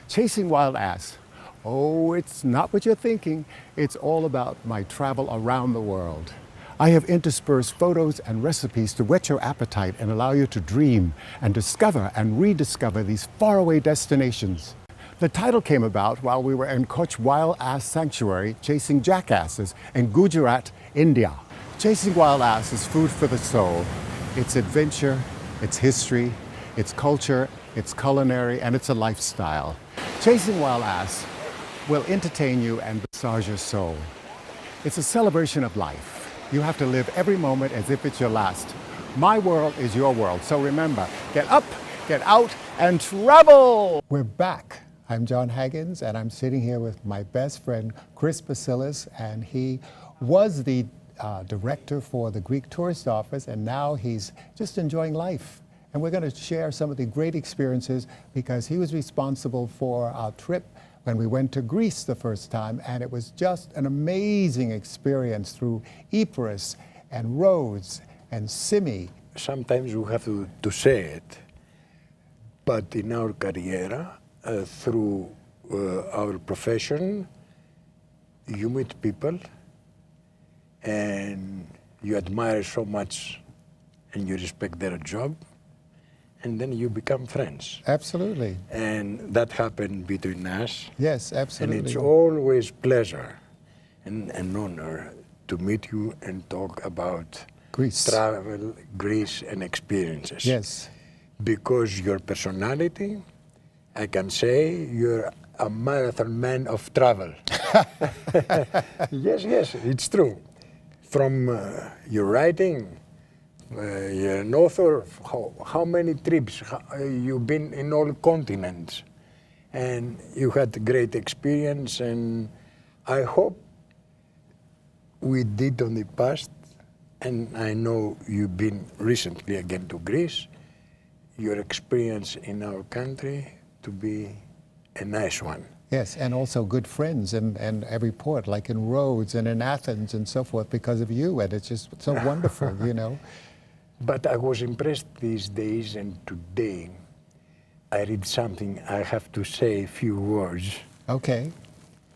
Chasing wild ass. Oh, it's not what you're thinking. It's all about my travel around the world. I have interspersed photos and recipes to whet your appetite and allow you to dream and discover and rediscover these faraway destinations. The title came about while we were in Kutch Wild Ass Sanctuary chasing jackasses in Gujarat, India. Chasing wild ass is food for the soul. It's adventure, it's history, it's culture, it's culinary, and it's a lifestyle. Chasing wild ass will entertain you and massage your soul. It's a celebration of life. You have to live every moment as if it's your last. My world is your world, so remember, get up, get out, and travel! We're back. I'm John Haggins, and I'm sitting here with my best friend, Χρύσανθος Pετσίλας, and he was the director for the Greek tourist office, and now he's just enjoying life. And we're going to share some of the great experiences because he was responsible for our trip when we went to Greece the first time, and it was just an amazing experience through Ypres and Rhodes and Simi. Sometimes we have to say it, but in our career, through our profession, you meet people and you admire so much and you respect their job, and then you become friends. Absolutely. And that happened between us. Yes, absolutely. And it's always pleasure and an honor to meet you and talk about Greece. Travel, Greece, and experiences. Yes. Because your personality, I can say you're a marathon man of travel. Yes, it's true. From your writing, you're an author. How many trips? You've been in all continents, and you had great experience. And I hope we did on the past, and I know you've been recently again to Greece. Your experience in our country to be a nice one. Yes, and also good friends in every port, like in Rhodes and in Athens and so forth, because of you, and it's just so wonderful, you know. But I was impressed these days, and today I read something, I have to say a few words. Okay.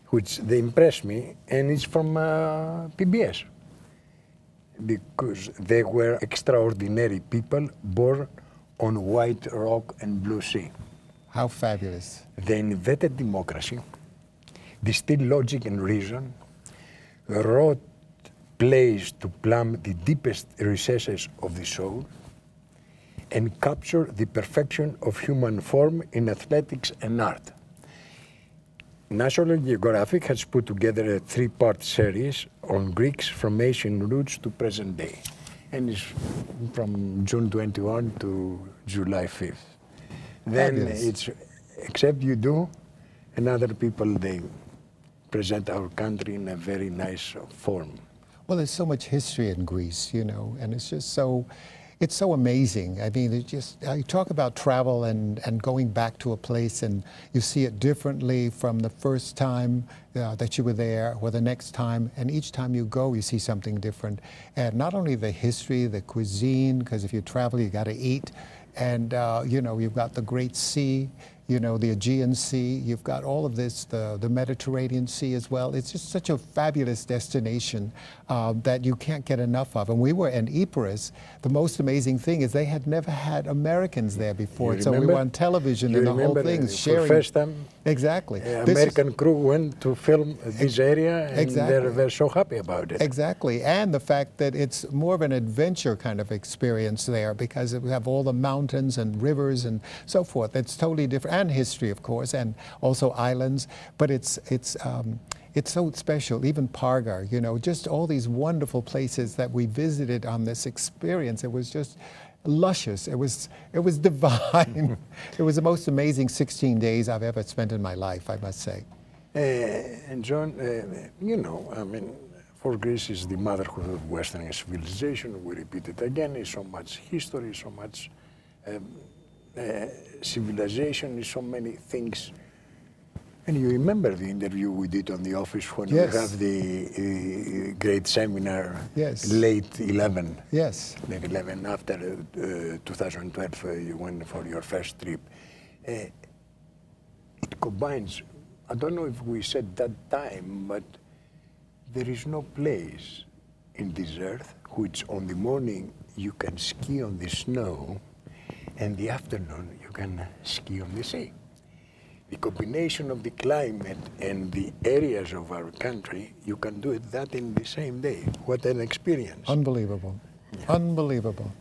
Which they impressed me, and it's from PBS. Because they were extraordinary people born on white rock and blue sea. How fabulous. They invented democracy, distilled logic and reason, wrote plays to plumb the deepest recesses of the soul, and capture the perfection of human form in athletics and art. National Geographic has put together a three-part series on Greeks from ancient roots to present day, and it's from June 21 to July 5th. Then Fabulous. it's, except you do, and other people, they present our country in a very nice form. Well, there's so much history in Greece, you know, and it's just so, it's so amazing. I mean, it just, you talk about travel and going back to a place and you see it differently from the first time that you were there or the next time, and each time you go, you see something different. And not only the history, the cuisine, because if you travel, you got to eat. And, you know, you've got the Great Sea, you know, the Aegean Sea, you've got all of this, the Mediterranean Sea as well. It's just such a fabulous destination that you can't get enough of. And we were in Ypres. The most amazing thing is they had never had Americans there before. So we were on television and the whole thing sharing. For first time, exactly. American crew went to film this area, and exactly. they're so happy about it. Exactly, and the fact that it's more of an adventure kind of experience there because we have all the mountains and rivers and so forth. It's totally different, and history, of course, and also islands. But it's so special. Even Parga, you know, just all these wonderful places that we visited on this experience. It was just luscious. It was divine. It was the most amazing 16 days I've ever spent in my life, I must say. And John, you know, I mean, for Greece is the motherhood of Western civilization. We repeat it again. It's so much history, so much civilization, so many things. And you remember the interview we did on the office when Yes. we have the great seminar, Yes. late 11. Yes. Late 11 after 2012, you went for your first trip. combines, I don't know if we said that time, but there is no place in this earth which on the morning you can ski on the snow and the afternoon you can ski on the sea. The combination of the climate and the areas of our country, you can do that in the same day. What an experience. Unbelievable. Yeah. Unbelievable.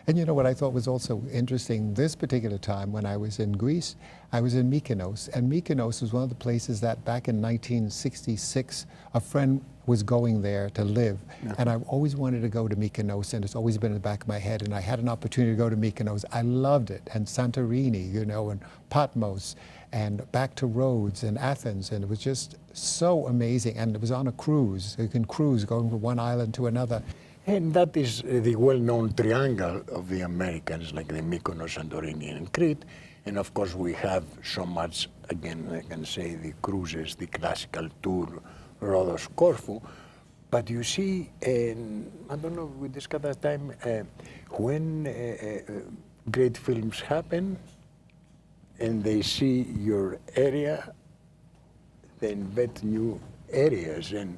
And you know what I thought was also interesting, this particular time when I was in Greece, I was in Mykonos, and Mykonos was one of the places that back in 1966, a friend was going there to live. Yeah. And I've always wanted to go to Mykonos, and it's always been in the back of my head, and I had an opportunity to go to Mykonos. I loved it, and Santorini, you know, and Patmos, and back to Rhodes and Athens, and it was just so amazing. And it was on a cruise. You can cruise going from one island to another. And that is the well-known triangle of the Americans, like the Mykonos, Santorini, and Crete. And of course we have so much, again, I can say the cruises, the classical tour, Rhodos, Corfu. But you see, and I don't know if we discussed that time, when great films happen and they see your area, they invent new areas. And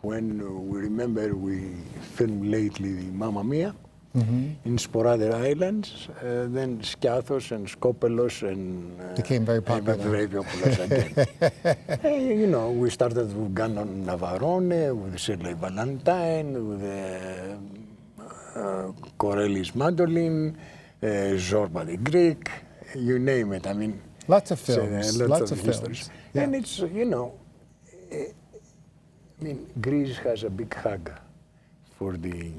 when we remember we filmed lately the Mamma Mia in Sporadic Islands, then Skiathos and Skopelos and became very popular. Very popular again. You know, we started with Gannon Navarone, with Shirley Valentine, with Corelli's Mandolin, Zorba the Greek, you name it. I mean, lots of films, lots of films. Yeah. And it's, you know, I mean, Greece has a big hug for the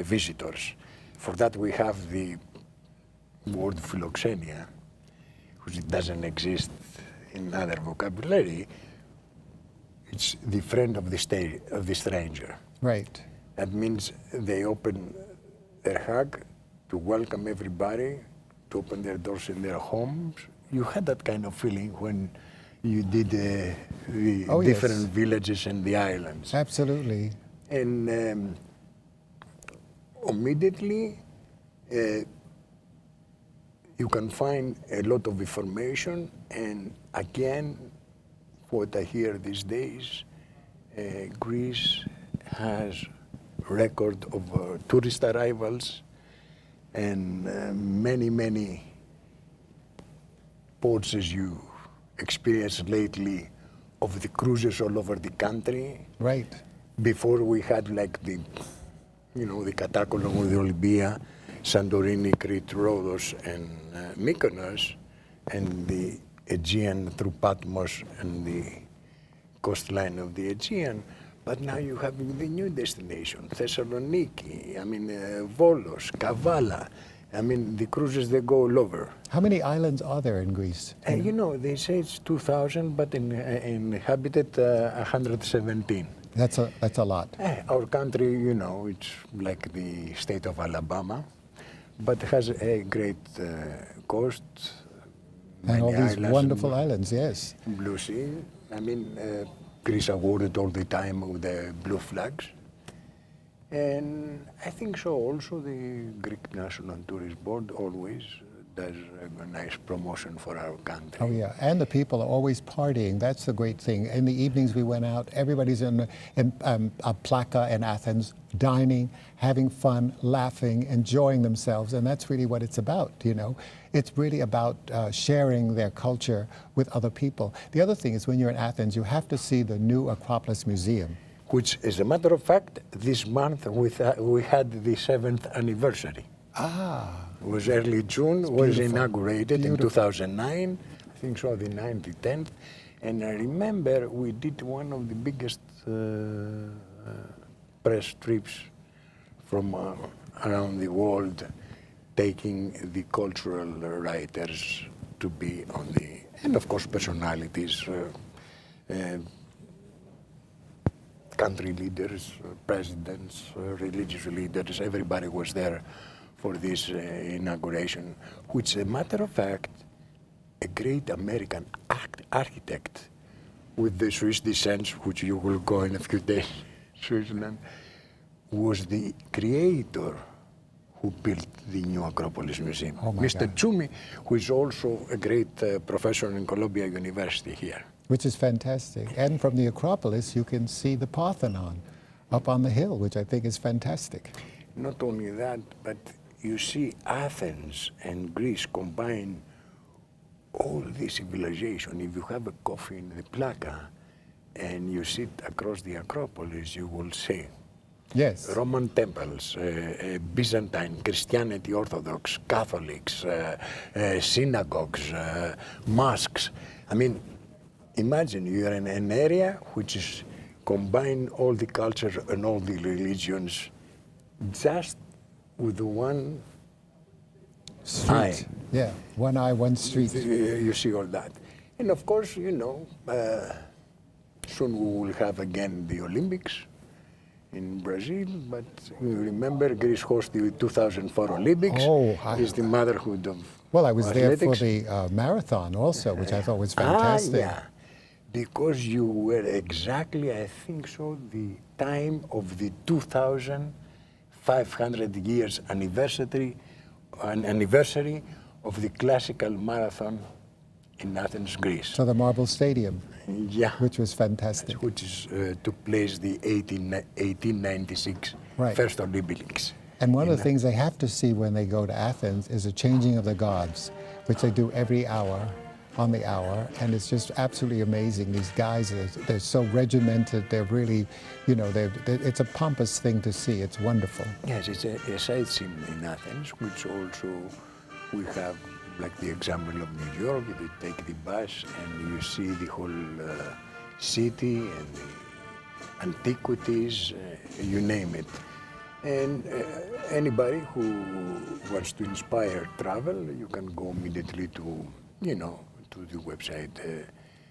visitors. For that we have the word philoxenia, which doesn't exist in other vocabulary. It's the friend of the stranger. Right. That means they open their hug to welcome everybody, to open their doors in their homes. You had that kind of feeling when you did the different villages and the islands. Absolutely. And immediately you can find a lot of information, and again, what I hear these days, Greece has record of tourist arrivals and many ports as you experienced lately of the cruises all over the country. Right. Before we had like the, you know, the Katakolon, the Olympia, Santorini, Crete, Rhodos, and Mykonos, and the Aegean through Patmos and the coastline of the Aegean. But now you have the new destination, Thessaloniki, I mean, Volos, Kavala. I mean, the cruises, they go all over. How many islands are there in Greece? You know, they say it's 2,000, but inhabited 117. That's a lot. Our country, you know, it's like the state of Alabama, but has a great coast. And all these wonderful islands, yes. Blue Sea. I mean, Greece awarded all the time with the blue flags. And I think so also the Greek National Tourist Board always does a nice promotion for our country. Oh yeah, and the people are always partying. That's the great thing. In the evenings we went out, everybody's in Plaka in Athens, dining, having fun, laughing, enjoying themselves, and that's really what it's about, you know. It's really about sharing their culture with other people. The other thing is when you're in Athens, you have to see the new Acropolis Museum. Which, as a matter of fact, this month we had the 7th anniversary. Ah. It was early June, was inaugurated in 2009, I think so, the 9th, the 10th. And I remember we did one of the biggest press trips from around the world, taking the cultural writers to be on the, and of course personalities, country leaders, presidents, religious leaders, everybody was there for this inauguration, which, as a matter of fact, a great American architect with the Swiss descent, which you will go in a few days, Switzerland, was the creator who built the new Acropolis Museum. Oh my Mr. God. Tsumi, who is also a great professor in Columbia University here. Which is fantastic. And from the Acropolis, you can see the Parthenon up on the hill, which I think is fantastic. Not only that, but you see Athens and Greece combine all this civilization. If you have a coffee in the Plaka and you sit across the Acropolis, you will see Yes. Roman temples, Byzantine, Christianity, Orthodox, Catholics, synagogues, mosques. I mean, imagine you're in an area which is combine all the cultures and all the religions just with one Street. eye. Yeah, one eye, one street. You see all that. And of course, you know, soon we will have again the Olympics in Brazil, but you remember Greece hosted the 2004 Olympics. Oh, It's the motherhood of Well, I was there for athletics. the marathon also, which I thought was fantastic. Yeah, because you were exactly, I think so, the time of the 2,500 years anniversary of the classical marathon in Athens, Greece. So the Marble Stadium, Yeah, which was fantastic. which is, took place the 1896 Right. first Olympics. And one of the things they have to see when they go to Athens is a changing of the gods, which they do every hour, on the hour, and it's just absolutely amazing. These guys, they're so regimented, they're really, you know, it's a pompous thing to see. It's wonderful. Yes, it's a sightseeing in Athens, which also we have, like the example of New York. You take the bus and you see the whole city and the antiquities, you name it. And anybody who wants to inspire travel, you can go immediately to, you know, to the website,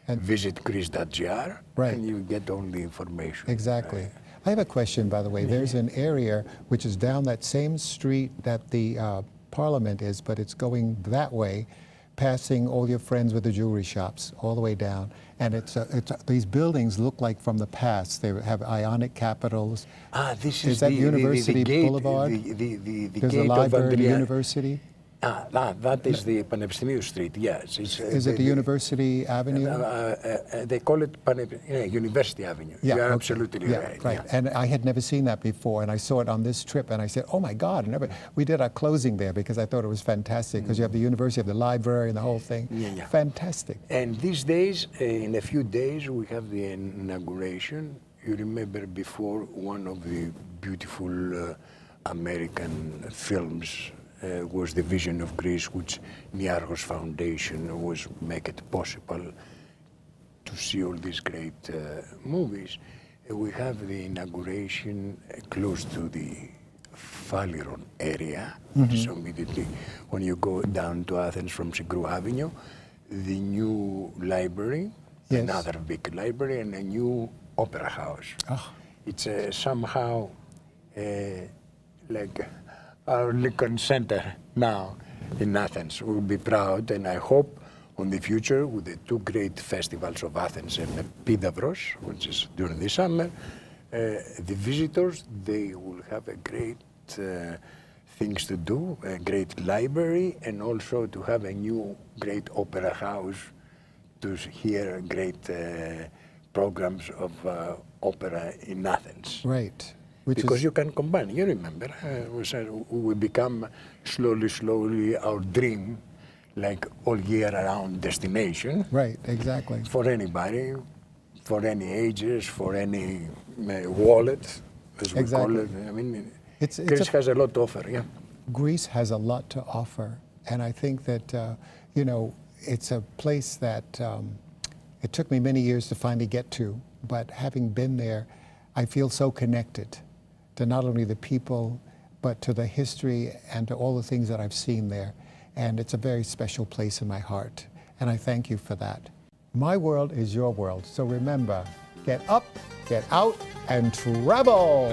And- visit greece.gr, Right. and you get all the information. Exactly. I have a question, by the way. There's an area which is down that same street that the Parliament is, but it's going that way, passing all your friends with the jewelry shops all the way down. And these buildings look like from the past. They have Ionic capitals. This Is that University the gate, Boulevard? The There's a gate of library at the Andrea. university. That is the Panepistimiou Street, yes. It's, Is it the University Avenue? They call it University Avenue. Yeah, You're okay. absolutely Yeah, right. right. And I had never seen that before, and I saw it on this trip, and I said, oh my God, we did our closing there because I thought it was fantastic, because you have the university, you have the library, and the whole thing. Yeah. Fantastic. And these days, in a few days, we have the inauguration. You remember before one of the beautiful American films was the Vision of Greece, which Niarchos Foundation was make it possible to see all these great movies. We have the inauguration close to the Phaleron area, which is immediately when you go down to Athens from Sigru Avenue, the new library, Yes. another big library, and a new opera house. Oh. It's somehow like our Lincoln Center now in Athens. We'll be proud, and I hope on the future with the two great festivals of Athens and Pidavros, which is during the summer, the visitors, they will have a great things to do, a great library, and also to have a new great opera house to hear great programs of opera in Athens. Right. Because you can combine, you remember, we become slowly our dream, like all year round destination. Right, exactly. For anybody, for any ages, for any wallet, as we call it. I mean, Greece has a lot to offer, yeah. Greece has a lot to offer, and I think that, you know, it's a place that it took me many years to finally get to, but having been there, I feel so connected to not only the people, but to the history and to all the things that I've seen there. And it's a very special place in my heart, and I thank you for that. My world is your world, so remember, get up, get out, and travel!